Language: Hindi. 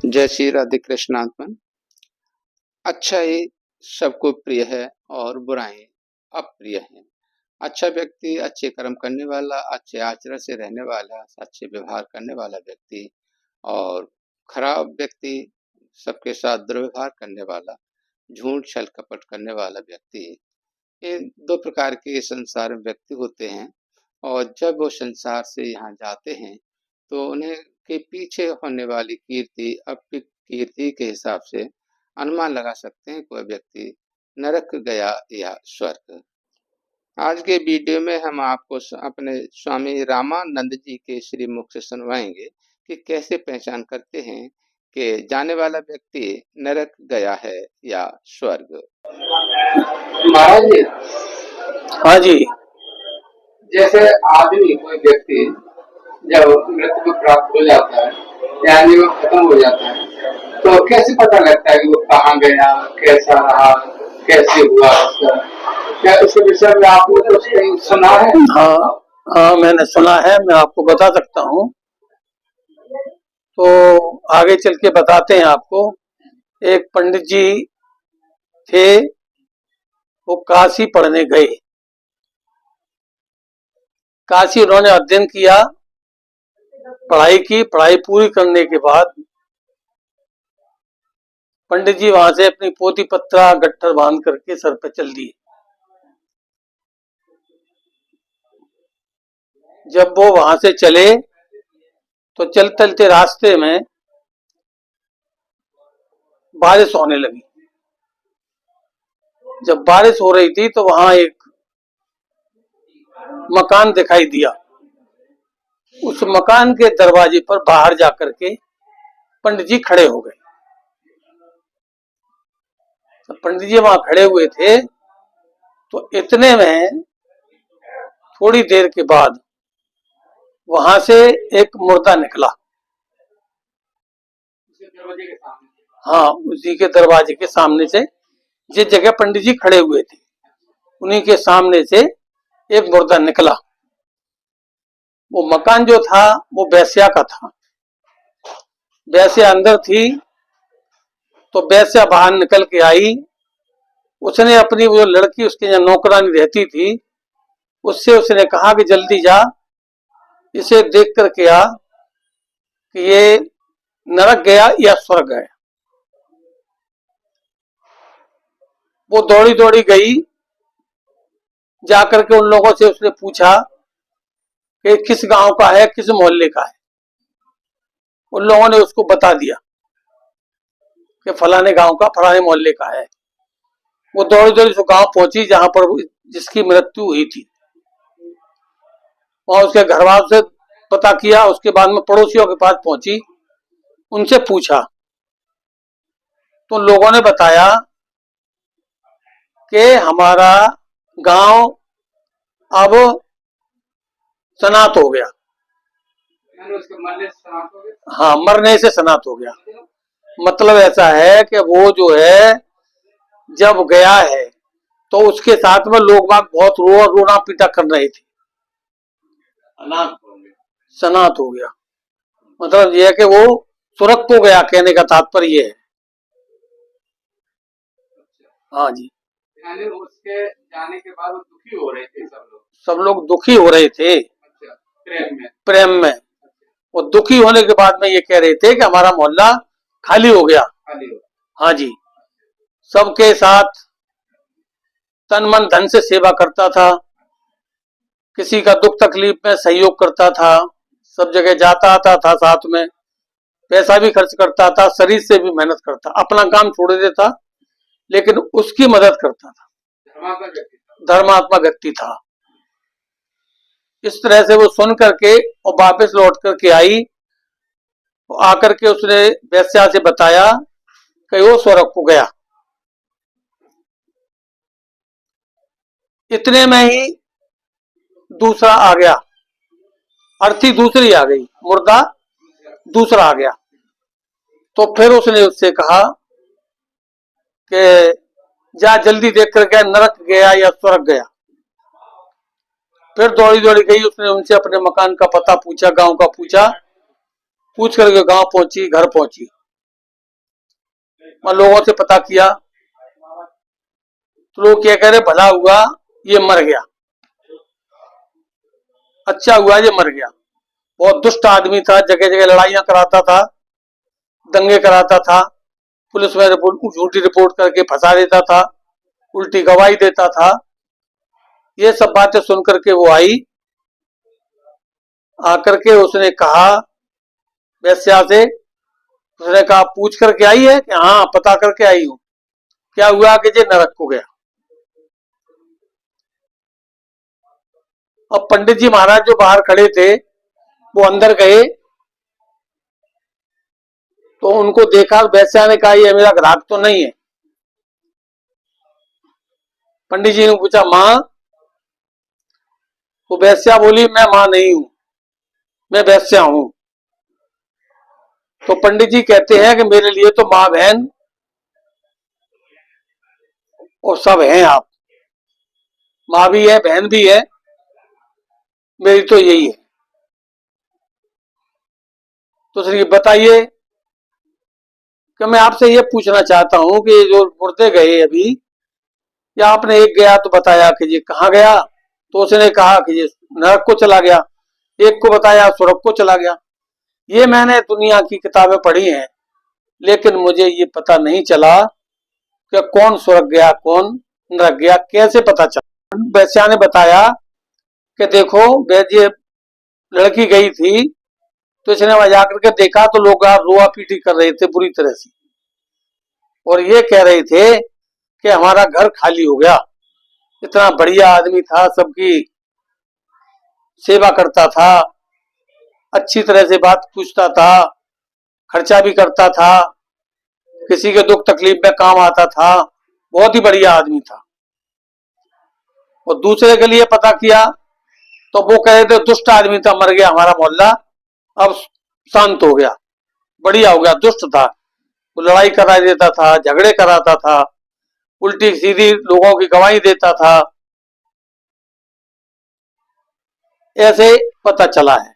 जय श्री राधे कृष्णात्मन। अच्छाई सबको प्रिय है और बुराई अप्रिय है। अच्छा व्यक्ति, अच्छे कर्म करने वाला, अच्छे आचरण से रहने वाला, अच्छे व्यवहार करने वाला व्यक्ति, और खराब व्यक्ति, सबके साथ दुर्व्यवहार करने वाला, झूठ छल कपट करने वाला व्यक्ति। ये दो प्रकार के संसार में व्यक्ति होते हैं। और जब वो संसार से यहाँ जाते हैं तो उन्हें के पीछे होने वाली कीर्ति, कीर्ति के हिसाब से अनुमान लगा सकते हैं कोई व्यक्ति नरक गया या स्वर्ग। आज के वीडियो में हम आपको अपने स्वामी रामानंद जी के श्रीमुख से सुनवाएंगे कि कैसे पहचान करते हैं कि जाने वाला व्यक्ति नरक गया है या स्वर्ग। महाराज जी, हाँ जी। जैसे आदमी कोई व्यक्ति जब मृत्यु को प्राप्त हो जाता है यानी वो खत्म हो जाता है तो कैसे पता लगता है कि वो कहाँ गया, कैसा रहा, कैसे हुआ उसका? क्या इसके विषय में आपने कुछ कहीं सुना है? हाँ, मैंने सुना है, मैं आपको बता सकता हूँ। तो आगे चल के बताते हैं आपको। एक पंडित जी थे, वो काशी पढ़ने गए। काशी उन्होंने अध्ययन किया, पढ़ाई की। पढ़ाई पूरी करने के बाद पंडित जी वहां से अपनी पोती पत्रा गट्ठर बांध करके सर पे चल दिए। जब वो वहां से चले तो चलते चलते रास्ते में बारिश होने लगी। जब बारिश हो रही थी तो वहां एक मकान दिखाई दिया। उस मकान के दरवाजे पर बाहर जाकर के पंडित जी खड़े हो गए। तो पंडित जी वहां खड़े हुए थे तो इतने में थोड़ी देर के बाद वहां से एक मुर्दा निकला। हाँ, उसी के दरवाजे के सामने से, जिस जगह पंडित जी खड़े हुए थे उन्हीं के सामने से एक मुर्दा निकला। वो मकान जो था वो वेश्या का था। वेश्या अंदर थी तो वेश्या बाहर निकल के आई। उसने अपनी वो लड़की, उसकी जो नौकरानी रहती थी, उससे उसने कहा कि जल्दी जा, इसे देख करके आ कि ये नरक गया या स्वर्ग गया। वो दौड़ी दौड़ी गई। जाकर के उन लोगों से उसने पूछा कि किस गांव का है, किस मोहल्ले का है। उन लोगों ने उसको बता दिया कि फलाने गांव का, फलाने मोहल्ले का है। वो दौड़ी दौड़ी उस गांव पहुंची जहां पर जिसकी मृत्यु हुई थी। वहां उसके घर वालों से पता किया। उसके बाद में पड़ोसियों के पास पहुंची, उनसे पूछा तो लोगों ने बताया कि हमारा गांव अब सनात हो गया। हाँ, मरने से सनात हो गया। मतलब ऐसा है कि वो जो है जब गया है तो उसके साथ में लोग बाग बहुत रोना पीटा कर रहे थे। सनात हो गया मतलब यह है कि वो स्वर्ग को गया, कहने का तात्पर्य है। हाँ जी। यानी उसके जाने के बाद वो दुखी हो रहे थे सब लोग दुखी हो रहे थे। प्रेम में वो दुखी होने के बाद में ये कह रहे थे कि हमारा मोहल्ला खाली हो गया। हाँ जी। सबके साथ तन मन धन से सेवा करता था, किसी का दुख तकलीफ में सहयोग करता था, सब जगह जाता आता था, साथ में पैसा भी खर्च करता था, शरीर से भी मेहनत करता, अपना काम छोड़ देता लेकिन उसकी मदद करता था। धर्मात्मा व्यक्ति था। इस तरह से वो सुन करके और वापस लौट करके आई। आकर के उसने वेश्या से बताया कि वो स्वर्ग को गया। इतने में ही दूसरा आ गया, अर्थी दूसरी आ गई, मुर्दा दूसरा आ गया। तो फिर उसने उससे कहा कि जा जल्दी देख कर गया, नरक गया या स्वर्ग गया। फिर दौड़ी दौड़ी गई। उसने उनसे अपने मकान का पता पूछा, गांव का पूछा। पूछ करके गांव पहुंची, घर पहुंची। मैं लोगों से पता किया तो लोग क्या कह रहे, भला हुआ ये मर गया, अच्छा हुआ ये मर गया। बहुत दुष्ट आदमी था, जगह जगह लड़ाइयां कराता था, दंगे कराता था, पुलिस में झूठी रिपोर्ट करके फंसा देता था, उल्टी गवाही देता था। ये सब बातें सुन करके वो आई, आकर के उसने कहा वेश्या से, उसने कहा पूछ करके आई है कि हाँ पता करके आई हूं। क्या हुआ कि ये नरक को गया। अब पंडित जी महाराज जो बाहर खड़े थे वो अंदर गए तो उनको देखा, वेश्या ने कहा ये मेरा ग्राहक तो नहीं है। पंडित जी ने पूछा माँ, तो वेश्या बोली मैं माँ नहीं हूं, मैं वेश्या हूं। तो पंडित जी कहते हैं कि मेरे लिए तो माँ बहन और सब हैं आप, माँ भी है बहन भी है, मेरी तो यही है। तो श्री बताइए कि मैं आपसे ये पूछना चाहता हूं कि जो मुर्दे गए अभी, या आपने एक गया तो बताया कि ये कहाँ गया, तो उसने कहा कि ये नरक को चला गया, एक को बताया स्वर्ग को चला गया। ये मैंने दुनिया की किताबें पढ़ी हैं, लेकिन मुझे ये पता नहीं चला कि कौन स्वर्ग गया कौन नरक गया, कैसे पता चला। वैश्या ने बताया कि देखो ये लड़की गई थी तो इसने वहां जाकर के देखा तो लोग रोआ पीटी कर रहे थे बुरी तरह से, और ये कह रहे थे कि हमारा घर खाली हो गया। इतना बढ़िया आदमी था, सबकी सेवा करता था, अच्छी तरह से बात पूछता था, खर्चा भी करता था, किसी के दुख तकलीफ में काम आता था, बहुत ही बढ़िया आदमी था। और दूसरे के लिए पता किया तो वो कह रहे थे दुष्ट आदमी था, मर गया हमारा मोहल्ला, अब शांत हो गया, बढ़िया हो गया, दुष्ट था, वो लड़ाई करा देता था, झगड़े कराता था, उल्टी सीधी लोगों की गवाही देता था, ऐसे पता चला है।